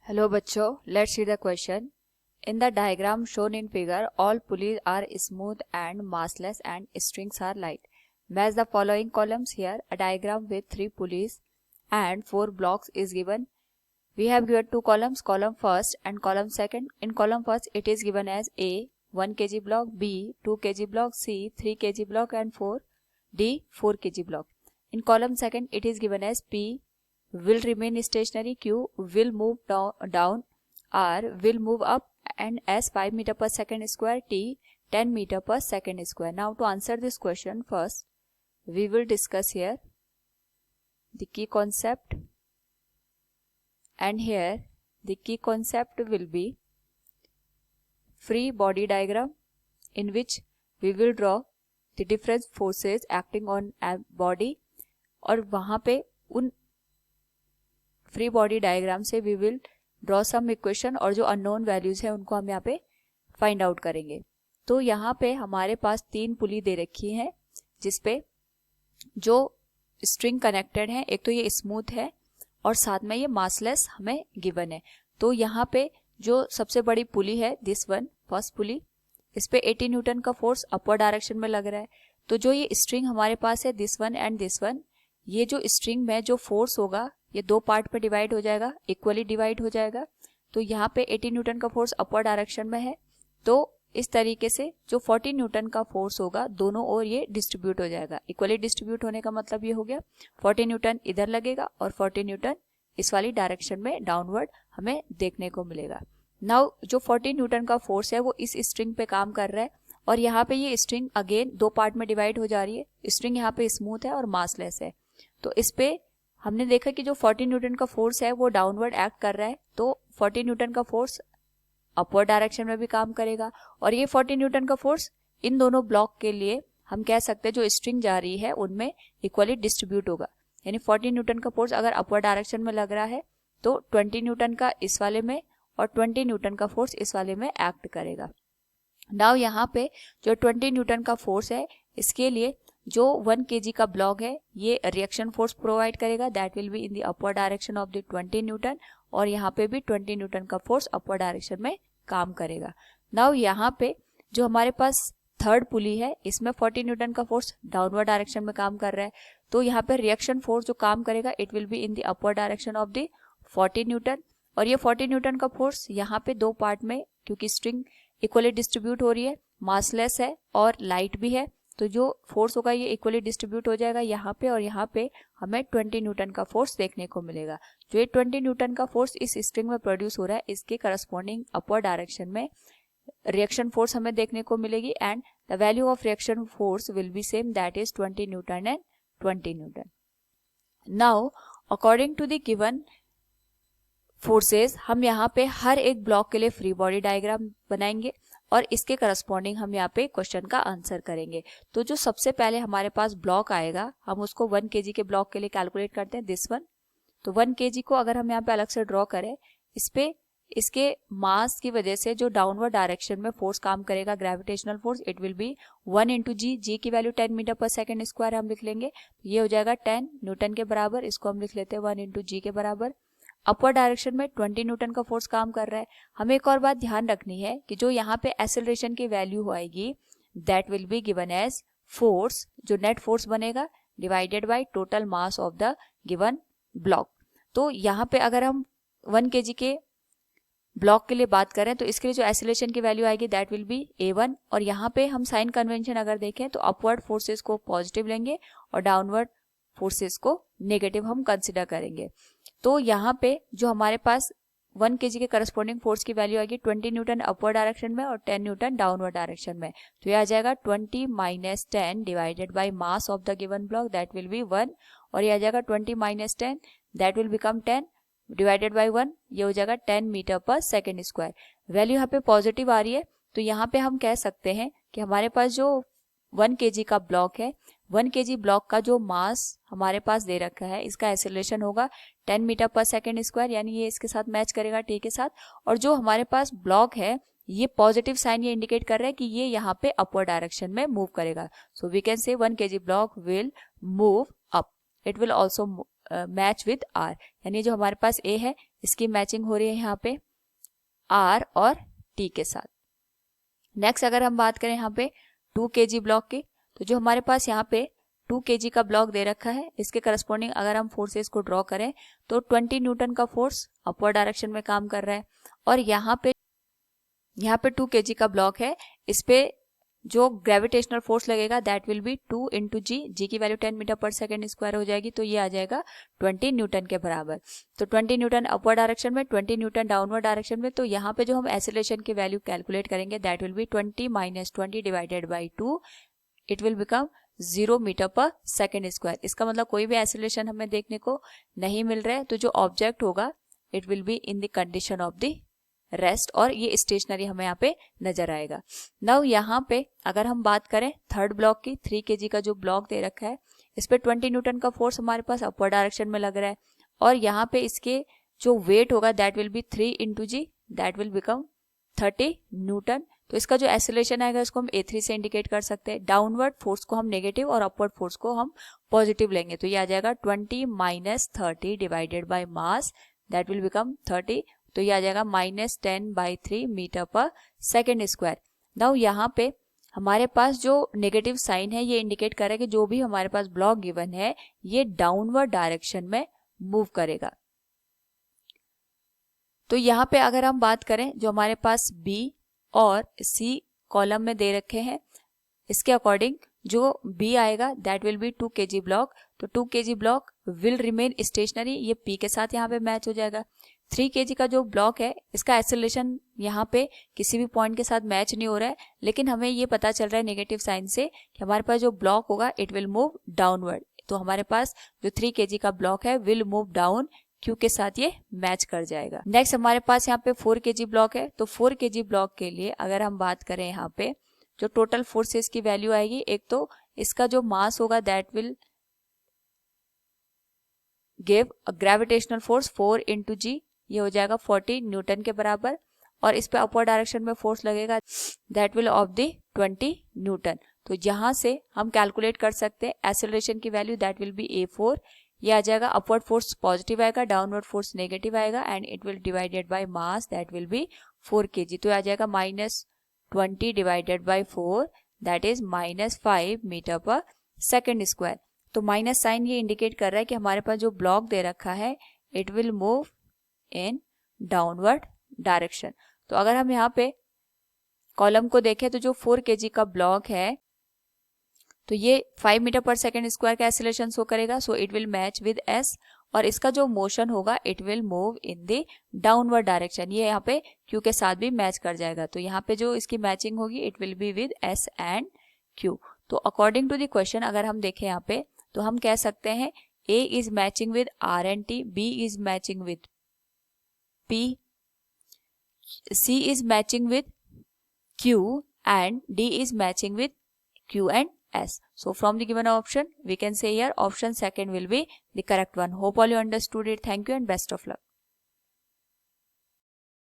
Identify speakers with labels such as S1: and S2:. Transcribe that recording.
S1: Hello बच्चों, let's see the question. In the diagram shown in figure, all pulleys are smooth and massless and strings are light. Match the following columns here. A diagram with 3 pulleys and 4 blocks is given. We have given 2 columns, column first and column second. In column first, it is given as A, 1 kg block, B, 2 kg block, C, 3 kg block and 4, D, 4 kg block. In column second, it is given as P, will remain stationary, Q will move down, R will move up, and S 5 meter per second square, T 10 meter per second square. Now to answer this question, first we will discuss here the key concept, and here the key concept will be free body diagram, in which we will draw the different forces acting on a body, और वहाँ पे उन free body diagram से we will draw some equation, और जो unknown values है उनको हम यहाँ पे फाइंड आउट करेंगे. तो यहाँ पे हमारे पास 3 पुली दे रखी है जिसपे जो स्ट्रिंग कनेक्टेड है. एक तो ये स्मूथ है और साथ में ये मासलेस हमें गिवन है. तो यहाँ पे जो सबसे बड़ी पुली है, दिस वन फर्स्ट पुली, इस पे 80 न्यूटन का फोर्स अपर डायरेक्शन में लग रहा है. तो जो ये स्ट्रिंग हमारे पास है, this one and this one, ये जो स्ट्रिंग में जो फोर्स होगा ये 2 पार्ट पे डिवाइड हो जाएगा, इक्वली डिवाइड हो जाएगा. तो यहाँ पे 80 न्यूटन का फोर्स अपर डायरेक्शन में है, तो इस तरीके से जो 40 न्यूटन का फोर्स होगा दोनों ओर ये डिस्ट्रीब्यूट हो जाएगा. इक्वली डिस्ट्रीब्यूट होने का मतलब ये हो गया 40 न्यूटन इधर लगेगा और 40 न्यूटन इस वाली डायरेक्शन में डाउनवर्ड हमें देखने को मिलेगा. नाउ जो 40 न्यूटन का फोर्स है वो इस स्ट्रिंग पे काम कर रहा है, और यहाँ पे ये स्ट्रिंग अगेन 2 पार्ट में डिवाइड हो जा रही है. स्ट्रिंग यहाँ पे स्मूथ है और मासलेस है. तो इस पे हमने देखा कि जो 40 न्यूटन का फोर्स है वो डाउनवर्ड एक्ट कर रहा है, तो 40 न्यूटन का फोर्स अपवर्ड डायरेक्शन में भी काम करेगा. और ये 40 न्यूटन का फोर्स इन दोनों ब्लॉक के लिए हम कह सकते हैं जो स्ट्रिंग जा रही है उनमें इक्वली डिस्ट्रीब्यूट होगा. यानी 40 न्यूटन का फोर्स अगर अपवर्ड डायरेक्शन में लग रहा है तो 20 न्यूटन का इस वाले में और 20 न्यूटन का फोर्स इस वाले में एक्ट करेगा. नाउ यहाँ पे जो 20 न्यूटन का फोर्स है इसके लिए जो 1 kg का ब्लॉक है ये रिएक्शन फोर्स प्रोवाइड करेगा, that will be in the upper direction of the 20 Newton, और यहाँ पे भी 20 न्यूटन का फोर्स अपर डायरेक्शन में काम करेगा. नाउ यहाँ पे जो हमारे पास थर्ड पुली है इसमें 40 न्यूटन का फोर्स डाउनवर्ड डायरेक्शन में काम कर रहा है, तो यहाँ पे रिएक्शन फोर्स जो काम करेगा it will be in the upper direction of the 40 Newton. और ये 40 न्यूटन का फोर्स यहाँ पे 2 पार्ट में, क्योंकि स्ट्रिंग इक्वली डिस्ट्रीब्यूट हो रही है, मासलेस है और लाइट भी है, तो जो फोर्स होगा ये इक्वली डिस्ट्रीब्यूट हो जाएगा यहाँ पे, और यहाँ पे हमें 20 न्यूटन का फोर्स देखने को मिलेगा. जो ये 20 न्यूटन का फोर्स इस स्ट्रिंग में प्रोड्यूस हो रहा है इसके करस्पॉन्डिंग अपर डायरेक्शन में रिएक्शन फोर्स हमें देखने को मिलेगी, and the value of reaction force will be same, that is 20 newton and 20 newton. Now according to the given forces हम यहाँ पे हर एक ब्लॉक के लिए फ्री बॉडी डायग्राम बनाएंगे और इसके करस्पॉन्डिंग हम यहाँ पे क्वेश्चन का आंसर करेंगे. तो जो सबसे पहले हमारे पास ब्लॉक आएगा हम उसको 1 kg के ब्लॉक के लिए कैलकुलेट करते हैं, दिस वन. तो 1 kg को अगर हम यहाँ पे अलग से ड्रॉ करें, इस पे इसके मास की वजह से जो डाउनवर्ड डायरेक्शन में फोर्स काम करेगा, gravitational force, it will be 1 into G. G की वैल्यू 10 मीटर पर सेकेंड स्क्वायर हम लिख लेंगे, ये हो जाएगा 10 न्यूटन के बराबर. इसको हम लिख लेते हैं 1 इंटू जी के बराबर. अपर डायरेक्शन में 20 न्यूटन का फोर्स काम कर रहा है. हमें एक और बात ध्यान रखनी है कि जो यहाँ पे एक्सेलरेशन की वैल्यू आएगी that will be given as force, जो नेट फोर्स बनेगा divided by total mass of the given block. तो यहाँ पे अगर हम 1 kg के ब्लॉक के लिए बात करें तो इसके लिए जो एक्सेलरेशन की वैल्यू आएगी दैट विल बी a1, और यहाँ पे हम साइन कन्वेंशन अगर देखें तो अपवर्ड फोर्सेस को पॉजिटिव लेंगे और डाउनवर्ड फोर्सेस को नेगेटिव हम कंसिडर करेंगे. तो यहाँ पे जो हमारे पास 1 kg के करस्पॉन्डिंग फोर्स की वैल्यू आएगी 20 न्यूटन अपवर्ड डायरेक्शन में और 10 न्यूटन डाउनवर्ड डायरेक्शन में. तो ये आ जाएगा 20 minus 10 divided by mass of the given block, that will be 1, और ये आ जाएगा 20 minus 10 that will become 10 divided by 1, ये हो जाएगा 10 मीटर पर सेकेंड स्क्वायर. वैल्यू यहाँ पे पॉजिटिव आ रही है, तो यहाँ पे हम कह सकते हैं कि हमारे पास जो 1 kg का ब्लॉक है, 1 kg ब्लॉक का जो मास हमारे पास दे रखा है इसका एक्सेलरेशन होगा 10 मीटर पर सेकेंड स्क्वायर, यानी ये इसके साथ मैच करेगा टी के साथ. और जो हमारे पास ब्लॉक है ये पॉजिटिव साइन ये इंडिकेट कर रहा है कि ये यहाँ पे अपवर्ड डायरेक्शन में मूव करेगा. सो वी कैन से 1 kg block will move up, it will also match with R, यानी जो हमारे पास ए है इसकी मैचिंग हो रही है यहाँ पे R और T के साथ। नेक्स्ट अगर हम बात करें यहाँ पे 2 kg ब्लॉक की, तो जो हमारे पास यहाँ पे 2 kg का ब्लॉक दे रखा है, इसके करस्पॉन्डिंग अगर हम फोर्सेस को ड्रॉ करें तो 20 न्यूटन का फोर्स अपवर्ड डायरेक्शन में काम कर रहा है। और यहाँ पे 2 kg का ब्लॉक है, इस पे जो ग्रेविटेशनल फोर्स लगेगा दैट विल बी 2 इंटू जी की वैल्यू 10 मीटर पर सेकेंड स्क्वायर हो जाएगी, तो ये आ जाएगा 20 न्यूटन के बराबर। तो 20 न्यूटन अपवर्ड डायरेक्शन में, 20 न्यूटन डाउनवर्ड डायरेक्शन में। तो यहाँ पे जो हम एक्सेलरेशन की वैल्यू कैलकुलेट करेंगे that will be 20 minus 20 divided by 2, it will become 0 metre पर सेकेंड स्क्वायर। इसका मतलब कोई भी एक्सेलरेशन हमें देखने को नहीं मिल रहा है, तो जो ऑब्जेक्ट होगा it will be in the condition of the rest, और ये स्टेशनरी हमें यहाँ पे नजर आएगा। नाउ यहाँ पे अगर हम बात करें थर्ड ब्लॉक की, 3 kg का जो ब्लॉक दे रखा है, इस पे 20 न्यूटन का फोर्स हमारे पास अपवर्ड डायरेक्शन में लग रहा है, और यहाँ पे इसके जो वेट होगा that will be 3 into G, that will become 30 newton. तो इसका जो एक्सेलरेशन आएगा इसको हम A3 से इंडिकेट कर सकते हैं। डाउनवर्ड फोर्स को हम नेगेटिव और अपवर्ड फोर्स को हम पॉजिटिव लेंगे, तो ये आ जाएगा 20 minus 30 divided by mass, that will become 30, तो ये आ जाएगा -10/3 मीटर पर सेकेंड स्क्वायर। नाउ यहाँ पे हमारे पास जो नेगेटिव साइन है ये इंडिकेट कर रहा है कि जो भी हमारे पास ब्लॉक गिवन है ये डाउनवर्ड डायरेक्शन में मूव करेगा। तो यहाँ पे अगर हम बात करें जो हमारे पास B और C कॉलम में दे रखे हैं, इसके अकॉर्डिंग जो B आएगा that will B 2 kg block, तो 2 kg block will remain stationery, ये P के साथ यहाँ पे मैच हो जाएगा। 3 kg का जो ब्लॉक है इसका एक्सेलरेशन यहाँ पे किसी भी पॉइंट के साथ मैच नहीं हो रहा है, लेकिन हमें ये पता चल रहा है नेगेटिव साइन से कि हमारे पास जो ब्लॉक होगा इट विल मूव डाउनवर्ड, तो हमारे पास जो 3 kg का ब्लॉक है विल मूव डाउन, Q के साथ ये मैच कर जाएगा। नेक्स्ट हमारे पास यहाँ पे 4 kg ब्लॉक है, तो 4 kg ब्लॉक के लिए अगर हम बात करें यहाँ पे जो टोटल फोर्सेस की वैल्यू आएगी, एक तो इसका जो मास होगा that will give a gravitational force 4 into G, ये हो जाएगा 40 न्यूटन के बराबर, और इस पे अपवर्ड डायरेक्शन में फोर्स लगेगा that will of the 20 Newton. तो यहाँ से हम कैलकुलेट कर सकते हैं एक्सेलरेशन की value that will B A4, ये आ जाएगा अपवर्ड फोर्स पॉजिटिव आएगा, डाउनवर्ड फोर्स नेगेटिव आएगा, and it will divided by mass that will be 4 kg, तो आ जाएगा -20 divided by 4 that is -5 metre पर सेकेंड स्क्वायर। तो माइनस साइन ये इंडिकेट कर रहा है कि हमारे पास जो ब्लॉक दे रखा है it will move in downward direction. तो अगर हम यहाँ पे कॉलम को देखें तो जो 4 kg का ब्लॉक है तो ये 5 मीटर पर सेकेंड स्क्वायर का एक्सेलरेशन शो करेगा, so it will match with S, और इसका जो मोशन होगा it will move in the downward direction, ये यहाँ पे Q के साथ भी मैच कर जाएगा। तो यहाँ पे जो इसकी मैचिंग होगी it will be with S and Q। तो अकॉर्डिंग टू द क्वेश्चन अगर हम देखें यहाँ पे तो हम कह सकते हैं A is matching with R and T, B is matching with P, C is matching with Q, and D is matching with Q and S. So from the given option we can say here option second will be the correct one. Hope all you understood it. Thank you and best of luck.